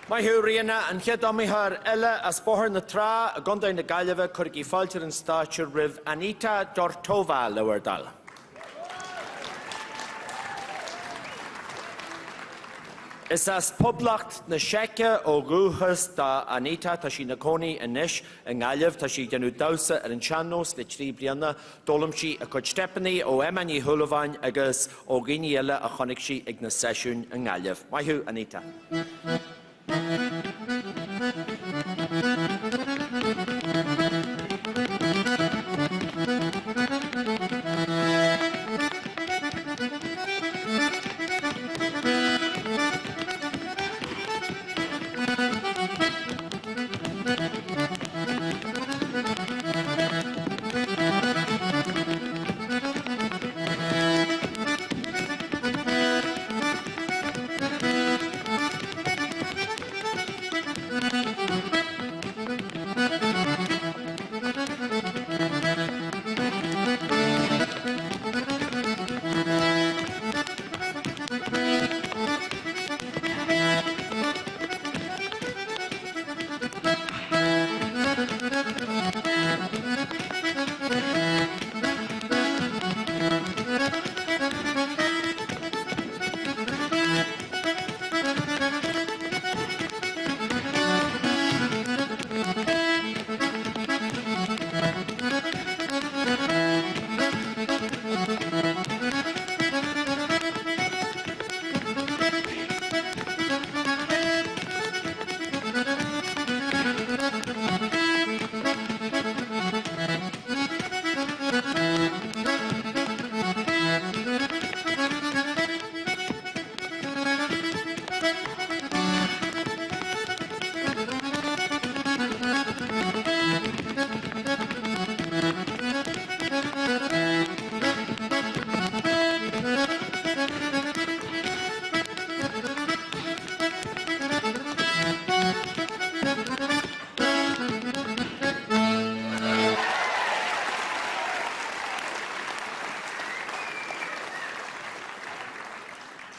Mae hiw riana yn chedomihar ella as bohar na tra a gondain na gaileva kurgi falter yn stature riv Anita Dortova lywerdal. Is as poblacht na sheke o ruhas da Anita ta si na coni yn nish yng Ngalev ta si genw dawsa yn chanos le tri brianna dolum si a cod stepani o emani hulwain agus o gini ella a chonig si ag na sesiwn yng Ngalev. Mae hiw Anita.